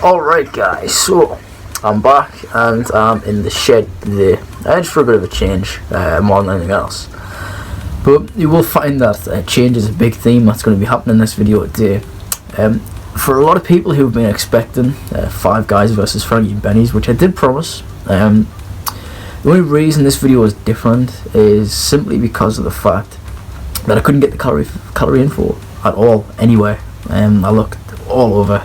Alright guys, so I'm back and I'm in the shed today. Just for a bit of a change, more than anything else. But you will find that change is a big theme that's going to be happening in this video today. For a lot of people who've been expecting Five Guys versus Frankie and Benny's, which I did promise, the only reason this video is different is simply because of the fact that I couldn't get the calorie info at all anywhere. I looked all over.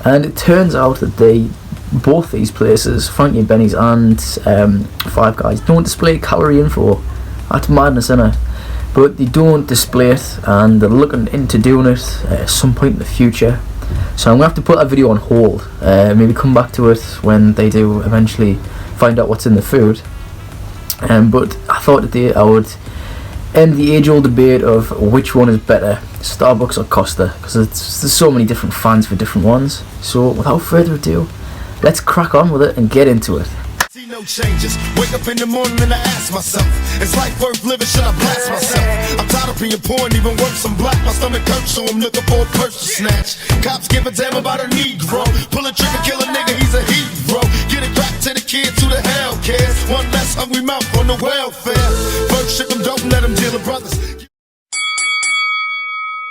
And it turns out that both these places, Frankie and Benny's and Five Guys, don't display calorie info. That's madness, innit? But they don't display it, and they're looking into doing it at some point in the future. So I'm going to have to put that video on hold, maybe come back to it when they do eventually find out what's in the food. But I thought today I would end the age-old debate of which one is better, Starbucks or Costa, because there's so many different fans for different ones. So without further ado, let's crack on with it and get into it. See no changes. Wake up in the morning and I ask myself, is life worth living? Should I blast myself? I'm tired of being poor and even worse, I'm black. My stomach hurts, so I'm looking for a purse to snatch. Cops give a damn about a Negro. Pull a trigger, kill a nigga, he's a hero. Get it back to the kids, who the hell cares? One less hungry mouth on the welfare. First ship them, don't let them deal with brothers.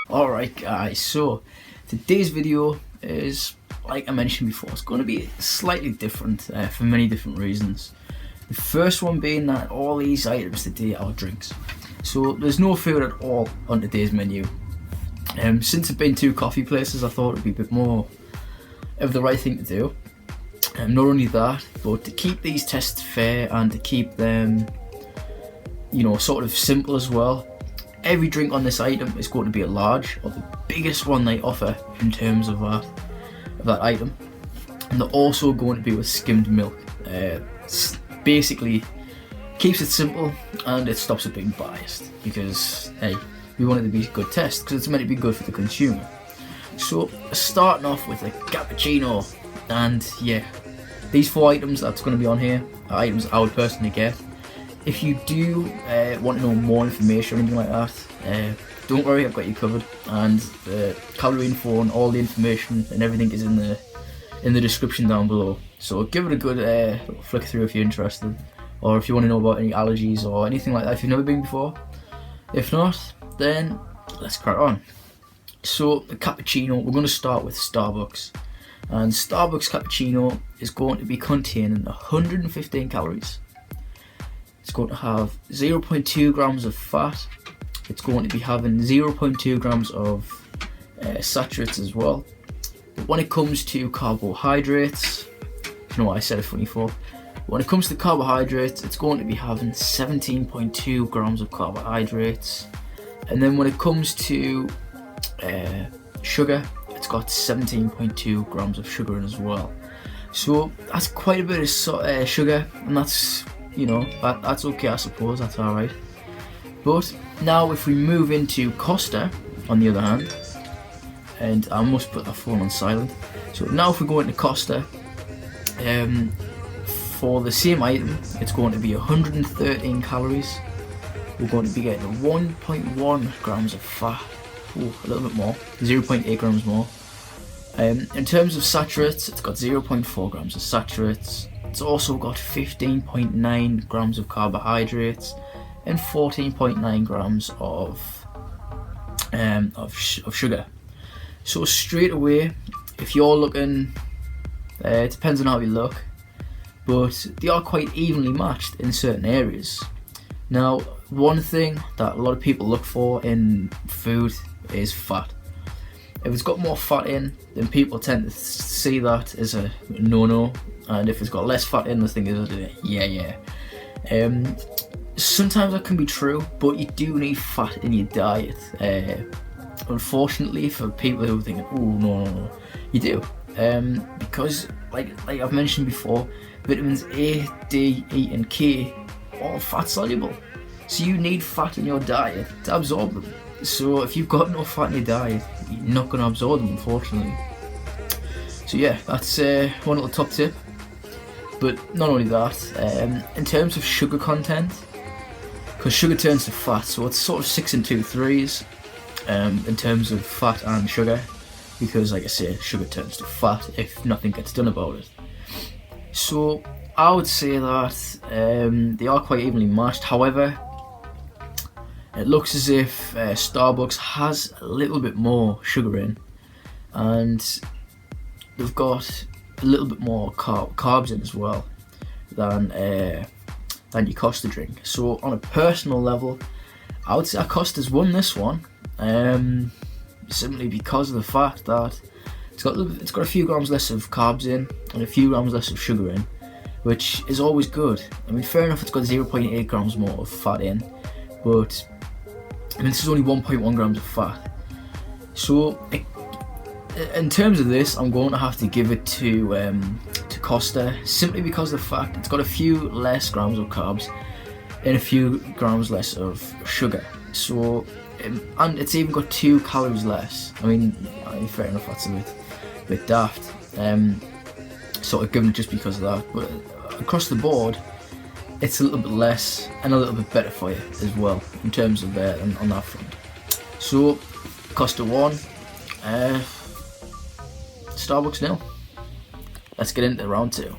Alright guys, so today's video is, like I mentioned before, it's going to be slightly different for many different reasons. The first one being that all these items today are drinks. So there's no food at all on today's menu. Since I've been to coffee places, I thought it would be a bit more of the right thing to do. Not only that, but to keep these tests fair and to keep them, sort of simple as well. Every drink on this item is going to be a large, or the biggest one they offer in terms of that item. And they're also going to be with skimmed milk. Basically keeps it simple and it stops it being biased, because hey, we want it to be a good test because it's meant to be good for the consumer. So starting off with a cappuccino, and yeah, these 4 items that's going to be on here are items I would personally get. If you do want to know more information or anything like that, don't worry, I've got you covered, and the calorie info and all the information and everything is in the description down below. So give it a good little flick through if you're interested, or if you want to know about any allergies or anything like that if you've never been before. If not, then let's crack on. So the cappuccino, we're going to start with Starbucks, and Starbucks cappuccino is going to be containing 115 calories. It's going to have 0.2 grams of fat. It's going to be having 0.2 grams of saturates as well. But when it comes to carbohydrates, you know what I said it funny for. When it comes to carbohydrates, it's going to be having 17.2 grams of carbohydrates. And then when it comes to sugar, it's got 17.2 grams of sugar in as well. So that's quite a bit of sugar, and that's, that's okay, I suppose, that's alright. But now if we move into Costa, on the other hand, and I must put that phone on silent. So now if we go into Costa, for the same item, it's going to be 113 calories. We're going to be getting 1.1 grams of fat. Ooh, a little bit more, 0.8 grams more. In terms of saturates, it's got 0.4 grams of saturates. It's also got 15.9 grams of carbohydrates and 14.9 grams of sugar. So straight away, if you're looking, it depends on how you look, but they are quite evenly matched in certain areas. Now, one thing that a lot of people look for in food is fat. If it's got more fat in, then people tend to see that as a no-no, and if it's got less fat in, the thing is yeah. Sometimes that can be true, but you do need fat in your diet. Unfortunately, for people who think, oh no, you do, because like I've mentioned before, vitamins A, D, E and K are all fat soluble, so you need fat in your diet to absorb them. So if you've got no fat in your diet, you're not going to absorb them, unfortunately. So yeah, that's one little top tip. But not only that, in terms of sugar content, because sugar turns to fat, so it's sort of 6 and 2 threes in terms of fat and sugar. because, like I say, sugar turns to fat if nothing gets done about it. So I would say that they are quite evenly matched. However, it looks as if Starbucks has a little bit more sugar in, and they've got a little bit more carbs in as well than your Costa drink. So on a personal level, I would say Costa's won this one, simply because of the fact that it's got a few grams less of carbs in and a few grams less of sugar in, which is always good. I mean, fair enough, it's got 0.8 grams more of fat in, but I mean, this is only 1.1 grams of fat. So in terms of this, I'm going to have to give it to Costa, simply because of the fact it's got a few less grams of carbs and a few grams less of sugar. So and it's even got 2 calories less. I mean, fair enough, that's a bit daft. Sort of given it just because of that, but across the board, it's a little bit less and a little bit better for you as well in terms of on that front. So Costa 1, Starbucks 0. Let's get into round 2.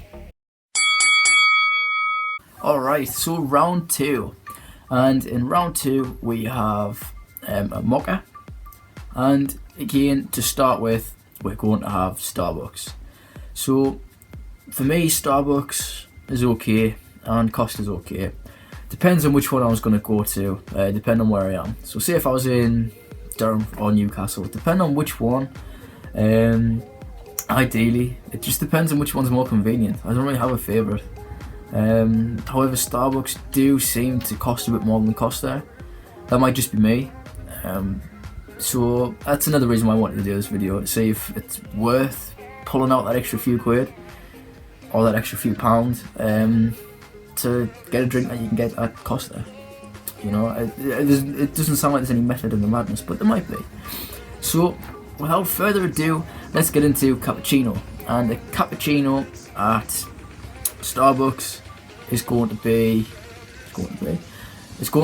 Alright, so round 2, and in round 2 we have a mocha, and again, to start with, we're going to have Starbucks. So for me, Starbucks is okay and Costa's okay. Depends on which one I was going to go to, depending on where I am. So say if I was in Durham or Newcastle, depending on which one, ideally, it just depends on which one's more convenient. I don't really have a favourite. However, Starbucks do seem to cost a bit more than Costa. That might just be me. So that's another reason why I wanted to do this video, to see if it's worth pulling out that extra few quid or that extra few pounds to get a drink that you can get at Costa. You know, it doesn't sound like there's any method in the madness, but there might be. So without further ado, let's get into cappuccino. And the cappuccino at Starbucks is going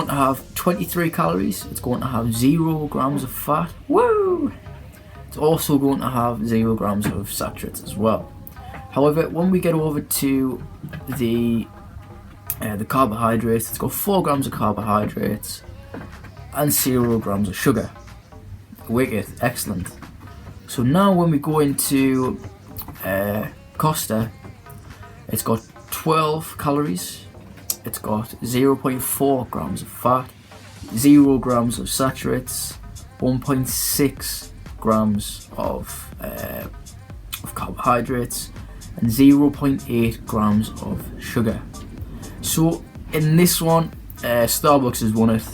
to have 23 calories. It's going to have 0 grams of fat. Woo! It's also going to have 0 grams of saturates as well. However, when we get over to the carbohydrates, it's got 4 grams of carbohydrates and 0 grams of sugar. Wicked, excellent. So now when we go into Costa, it's got 12 calories, it's got 0.4 grams of fat, 0 grams of saturates, 1.6 grams of carbohydrates, and 0.8 grams of sugar. So in this one, Starbucks has won it,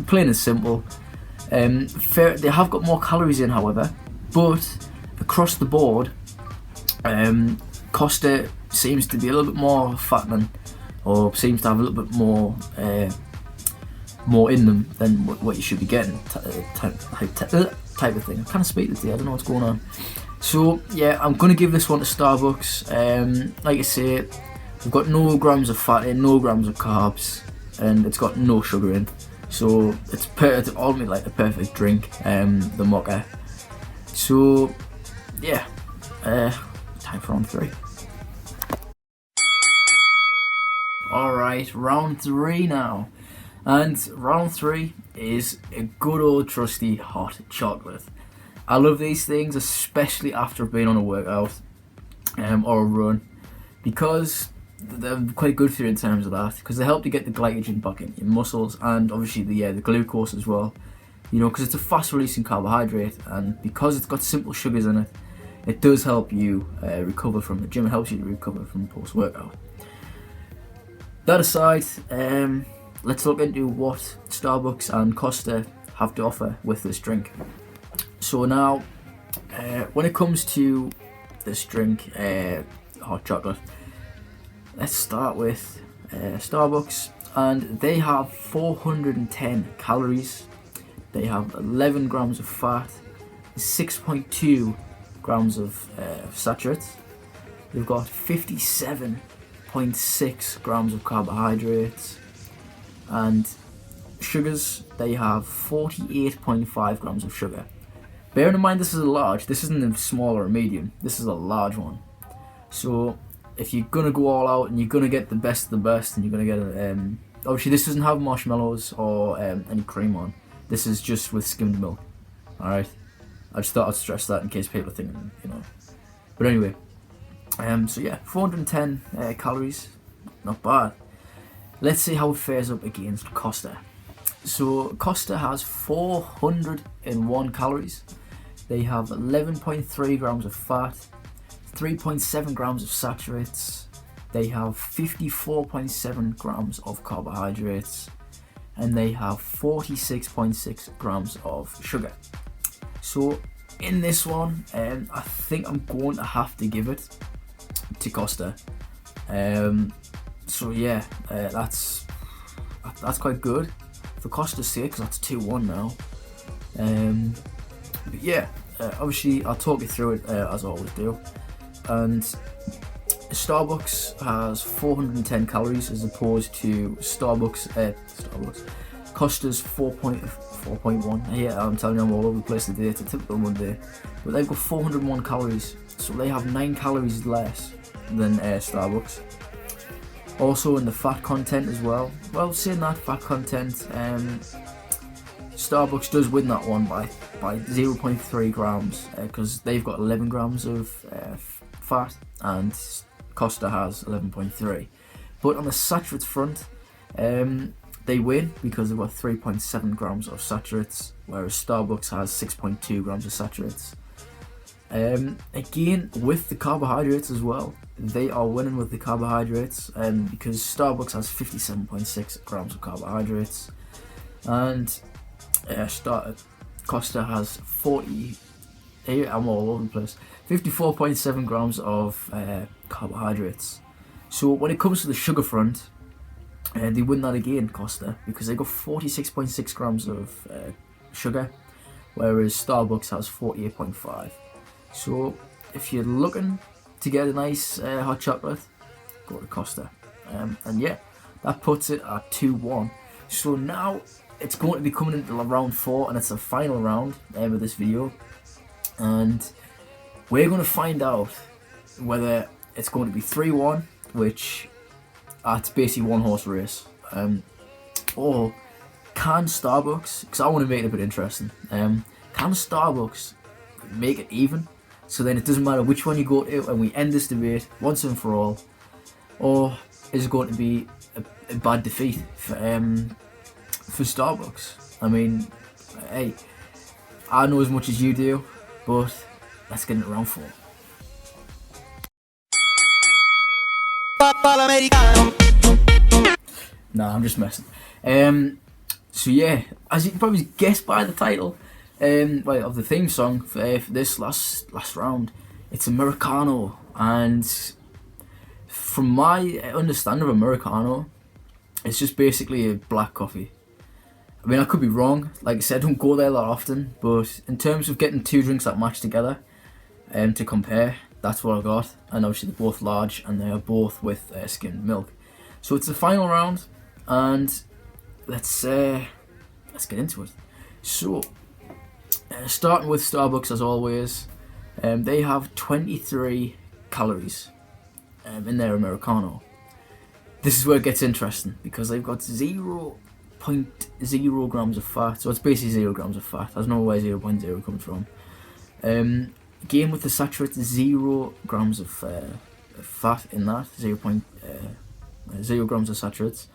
plain and simple. They have got more calories in, however, but across the board, Costa seems to be a little bit more fattening, or seems to have a little bit more in them than what you should be getting, type of thing. I can't speak today, I don't know what's going on. So yeah, I'm going to give this one to Starbucks. Like I say, we've got no grams of fat in, no grams of carbs, and it's got no sugar in. So it's ultimately like a perfect drink, the mocha. So yeah, time for round 3. Alright, round 3 now. And round 3 is a good old trusty hot chocolate. I love these things, especially after I've been on a workout or a run, because they're quite good for you in terms of that, because they help to get the glycogen back in your muscles, and obviously the glucose as well. You know, because it's a fast releasing carbohydrate, and because it's got simple sugars in it, it does help you recover from the gym. It helps you to recover from post workout. That aside, let's look into what Starbucks and Costa have to offer with this drink. So now, when it comes to this drink, hot chocolate, let's start with Starbucks, and they have 410 calories, they have 11 grams of fat, 6.2 grams of saturates, they've got 57.6 grams of carbohydrates, and sugars, they have 48.5 grams of sugar. Bearing in mind this is a large, this isn't a small or a medium, this is a large one. So if you're gonna go all out and you're gonna get the best of the best, and you're gonna get obviously this doesn't have marshmallows or any cream on. This is just with skimmed milk. Alright, I just thought I'd stress that in case people are thinking, you know. But anyway, so yeah, 410 calories, not bad. Let's see how it fares up against Costa. So Costa has 401 calories. They have 11.3 grams of fat, 3.7 grams of saturates. They have 54.7 grams of carbohydrates, and they have 46.6 grams of sugar. So in this one, I think I'm going to have to give it to Costa. So yeah, that's quite good for Costa's sake, because that's 2-1 now. But yeah, obviously I'll talk you through it as I always do. And Starbucks has 410 calories as opposed to Costa's 4.1. Yeah, I'm telling you, I'm all over the place today. It's a typical Monday, but they've got 401 calories, so they have 9 calories less than Starbucks. Also in the fat content as well. Well, saying that, fat content, Starbucks does win that one by 0.3 grams because they've got 11 grams of fat and Costa has 11.3. But on the saturates front, they win because they've got 3.7 grams of saturates, whereas Starbucks has 6.2 grams of saturates. Again, with the carbohydrates as well, they are winning with the carbohydrates because Starbucks has 57.6 grams of carbohydrates, and Costa has 54.7 grams of carbohydrates. So when it comes to the sugar front, they win that again, Costa, because they got 46.6 grams of sugar, whereas Starbucks has 48.5. So if you're looking to get a nice hot chocolate, go to Costa. And yeah, that puts it at 2-1. So now it's going to be coming into round 4, and it's the final round of this video. And we're going to find out whether it's going to be 3-1, which it's basically one horse race, or can Starbucks, because I want to make it a bit interesting, can Starbucks make it even, so then it doesn't matter which one you go to and we end this debate once and for all, or is it going to be a bad defeat for Starbucks? I mean, hey, I know as much as you do, but let's get into round 4. Nah, I'm just messing. So yeah, as you can probably guess by the title of the theme song for this last round, it's Americano. And from my understanding of Americano, it's just basically a black coffee. I mean, I could be wrong. Like I said, I don't go there that often, but in terms of getting 2 drinks that match together to compare, that's what I got. And obviously they're both large and they are both with skimmed milk. So it's the final round, and let's get into it. So starting with Starbucks as always, they have 23 calories in their Americano. This is where it gets interesting because they've got 0.0 grams of fat, so it's basically 0 grams of fat. There's no way 0.0 comes from. Again, with the saturates, 0 grams of fat in that, 0 grams of saturates.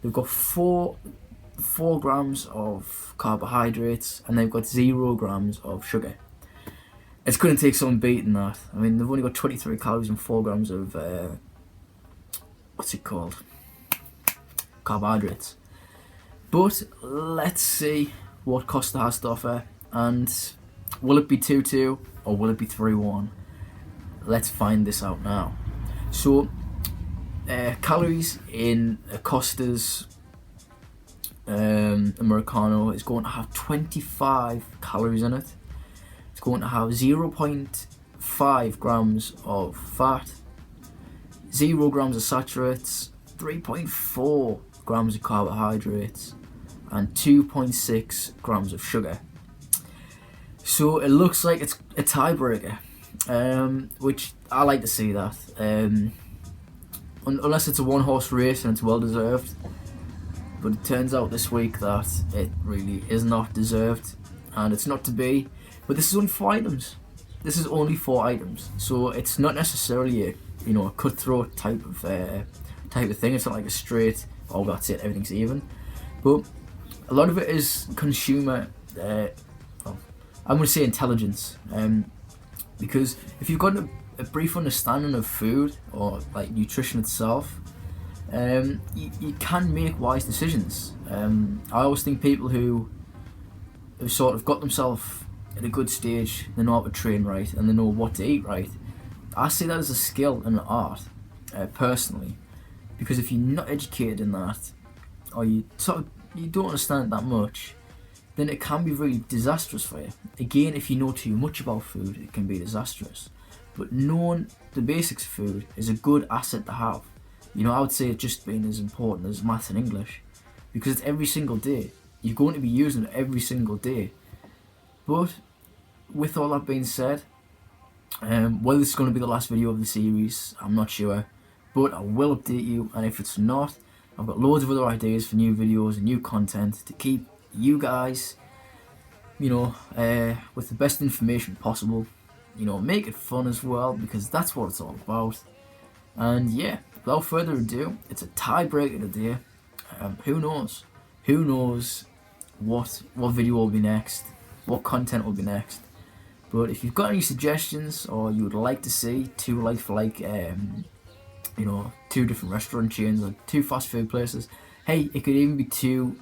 They've got 4 grams of carbohydrates, and they've got 0 grams of sugar. It's going to take some beating that. I mean, they've only got 23 calories and 4 grams of carbohydrates. But let's see what Costa has to offer, and will it be 2-2 or will it be 3-1? Let's find this out now. So calories in Costa's Americano is going to have 25 calories in it. It's going to have 0.5 grams of fat, 0 grams of saturates, 3.4 grams of carbohydrates, and 2.6 grams of sugar. So it looks like it's a tiebreaker, which I like to see that. Unless it's a one-horse race and it's well deserved. But it turns out this week that it really is not deserved, and it's not to be. But this is only 4 items. This is only 4 items, so it's not necessarily a cutthroat type of thing. It's not like a straight, oh that's it, everything's even. But a lot of it is consumer. I'm going to say intelligence, because if you've got a brief understanding of food or like nutrition itself, you can make wise decisions. I always think people who have sort of got themselves at a good stage, they know how to train right and they know what to eat right. I see that as a skill and an art, personally, because if you're not educated in that, or you don't understand it that much, then it can be really disastrous for you. Again, if you know too much about food, it can be disastrous. But knowing the basics of food is a good asset to have. I would say it's just been as important as maths and English, because it's every single day. You're going to be using it every single day. But with all that being said, whether this is going to be the last video of the series, I'm not sure. But I will update you, and if it's not, I've got loads of other ideas for new videos and new content to keep you guys, with the best information possible. Make it fun as well, because that's what it's all about. And yeah, without further ado, it's a tiebreaker today. Who knows? Who knows what video will be next, what content will be next. But if you've got any suggestions, or you would like to see 2 like for like, 2 different restaurant chains or 2 fast food places, hey, it could even be 2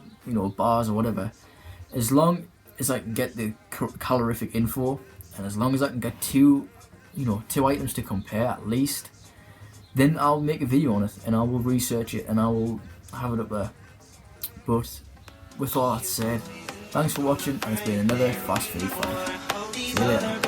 bars or whatever, as long as I can get the calorific info, and as long as I can get 2 items to compare at least, then I'll make a video on it, and I will research it, and I will have it up there. But with all that said, thanks for watching, and it's been another fast food fight. See you later.